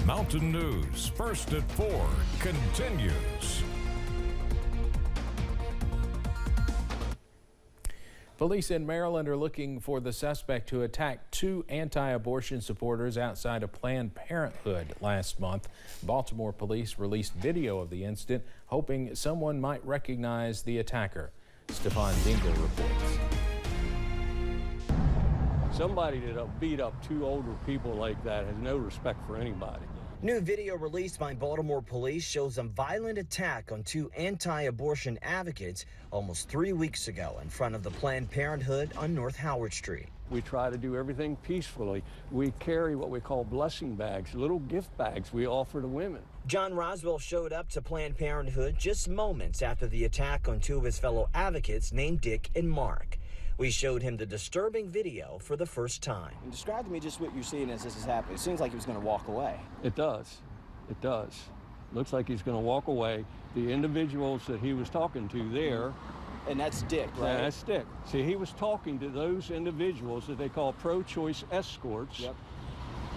Mountain News, First at 4, continues. Police in Maryland are looking for the suspect who attacked two anti-abortion supporters outside of Planned Parenthood last month. Baltimore police released video of the incident, hoping someone might recognize the attacker. Stefan Dingle reports. Somebody that beat up two older people like that has no respect for anybody. New video released by Baltimore police shows a violent attack on two anti-abortion advocates almost 3 weeks ago in front of the Planned Parenthood on North Howard Street. We try to do everything peacefully. We carry what we call blessing bags, little gift bags we offer to women. John Roswell showed up to Planned Parenthood just moments after the attack on two of his fellow advocates named Dick and Mark. We showed him the disturbing video for the first time. And describe to me just what you're seeing as this is happening. It seems like he was going to walk away. It does. It does. Looks like he's going to walk away. The individuals that he was talking to there. And that's Dick, right? Yeah, that's Dick. See, he was talking to those individuals that they call pro-choice escorts. Yep.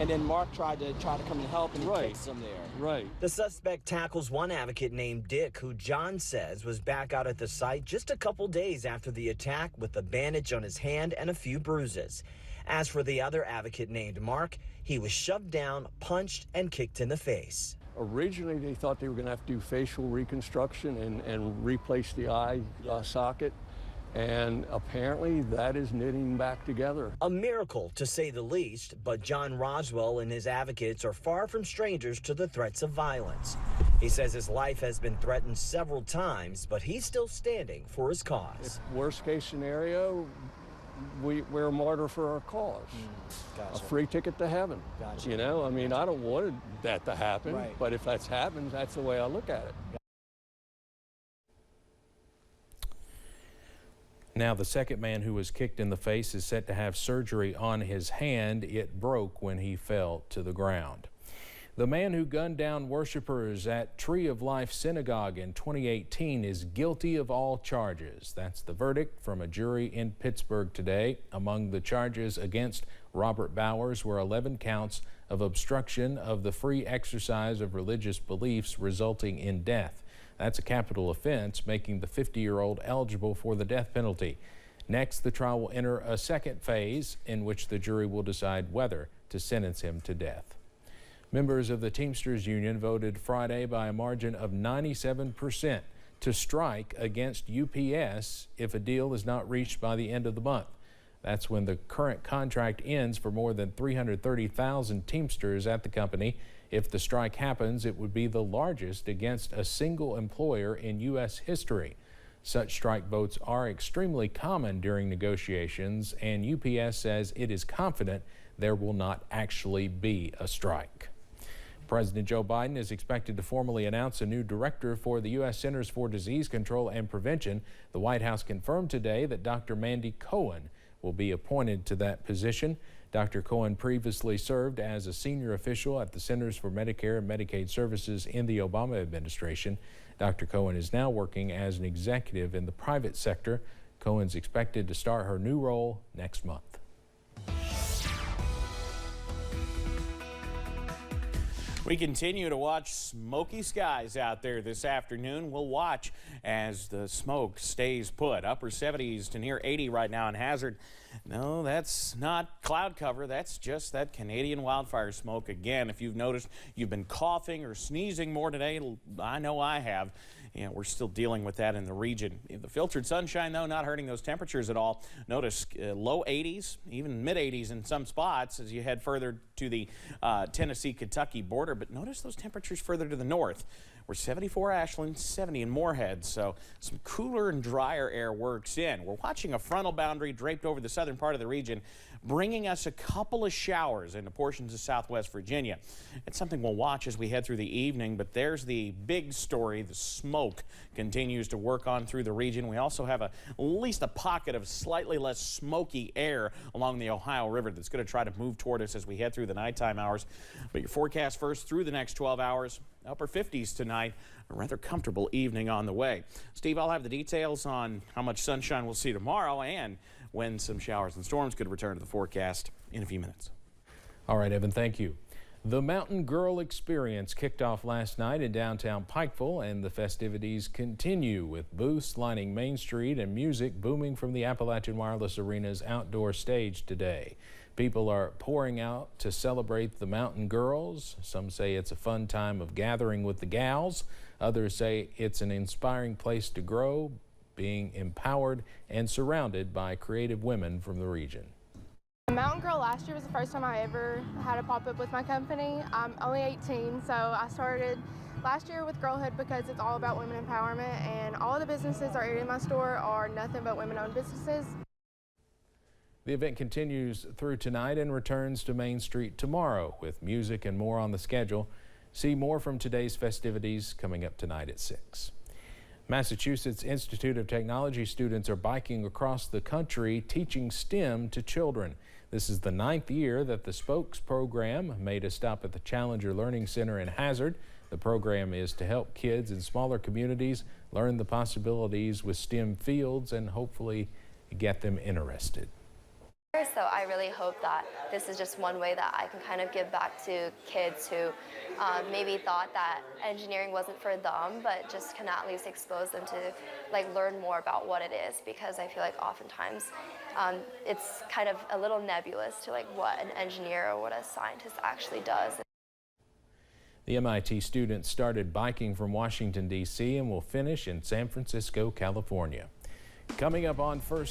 And then Mark tried to come and help, and he kicks him there. Right. The suspect tackles one advocate named Dick, who John says was back out at the site just a couple days after the attack with a bandage on his hand and a few bruises. As for the other advocate named Mark, he was shoved down, punched, and kicked in the face. Originally, they thought they were going to have to do facial reconstruction and replace the eye socket. And apparently that is knitting back together. A miracle, to say the least, but John Roswell and his advocates are far from strangers to the threats of violence. He says his life has been threatened several times, but he's still standing for his cause. If worst case scenario, we're a martyr for our cause. Gotcha. A free ticket to heaven. Gotcha. You know, I mean, I don't want that to happen, Right. but if that happens, that's the way I look at it. Now, the second man who was kicked in the face is set to have surgery on his hand. It broke when he fell to the ground. The man who gunned down worshipers at Tree of Life Synagogue in 2018 is guilty of all charges. That's the verdict from a jury in Pittsburgh today. Among the charges against Robert Bowers were 11 counts of obstruction of the free exercise of religious beliefs resulting in death. That's a capital offense, making the 50-year-old eligible for the death penalty. Next, the trial will enter a second phase in which the jury will decide whether to sentence him to death. Members of the Teamsters Union voted Friday by a margin of 97% to strike against UPS if a deal is not reached by the end of the month. That's when the current contract ends for more than 330,000 Teamsters at the company. If the strike happens, it would be the largest against a single employer in U.S. history. Such strike votes are extremely common during negotiations, and UPS says it is confident there will not actually be a strike. President Joe Biden is expected to formally announce a new director for the U.S. Centers for Disease Control and Prevention. The White House confirmed today that Dr. Mandy Cohen will be appointed to that position. Dr. Cohen previously served as a senior official at the Centers for Medicare and Medicaid Services in the Obama administration. Dr. Cohen is now working as an executive in the private sector. Cohen's expected to start her new role next month. We continue to watch smoky skies out there this afternoon. We'll watch as the smoke stays put. Upper 70s to near 80 right now in Hazard. No, that's not cloud cover. That's just that Canadian wildfire smoke again. If you've noticed you've been coughing or sneezing more today, I know I have. Yeah, we're still dealing with that in the region. The filtered sunshine, though, not hurting those temperatures at all. Notice low 80s, even mid 80s in some spots as you head further to the Tennessee-Kentucky border. But notice those temperatures further to the north. We're 74 Ashland, 70 in Moorhead, so some cooler and drier air works in. We're watching a frontal boundary draped over the southern part of the region, bringing us a couple of showers into portions of southwest Virginia. It's something we'll watch as we head through the evening, but there's the big story. The smoke continues to work on through the region. We also have at least a pocket of slightly less smoky air along the Ohio River that's going to try to move toward us as we head through the nighttime hours. But your forecast first through the next 12 hours. Upper 50s tonight, a rather comfortable evening on the way. Steve, I'll have the details on how much sunshine we'll see tomorrow and when some showers and storms could return to the forecast in a few minutes. All right, Evan, thank you. The Mountain Girl Experience kicked off last night in downtown Pikeville, and the festivities continue with booths lining Main Street and music booming from the Appalachian Wireless Arena's outdoor stage today. People are pouring out to celebrate the Mountain Girls. Some say it's a fun time of gathering with the gals. Others say it's an inspiring place to grow, being empowered and surrounded by creative women from the region. Mountain Girl last year was the first time I ever had a pop-up with my company. I'm only 18, so I started last year with Girlhood because it's all about women empowerment, and all of the businesses that are in my store are nothing but women-owned businesses. The event continues through tonight and returns to Main Street tomorrow with music and more on the schedule. See more from today's festivities coming up tonight at 6. Massachusetts Institute of Technology students are biking across the country teaching STEM to children. This is the 9th year that the Spokes program made a stop at the Challenger Learning Center in Hazard. The program is to help kids in smaller communities learn the possibilities with STEM fields and hopefully get them interested. So I really hope that this is just one way that I can kind of give back to kids who maybe thought that engineering wasn't for them, but just can at least expose them to learn more about what it is, because I feel like oftentimes it's kind of a little nebulous to what an engineer or what a scientist actually does. The MIT students started biking from Washington, D.C. and will finish in San Francisco, California. Coming up on First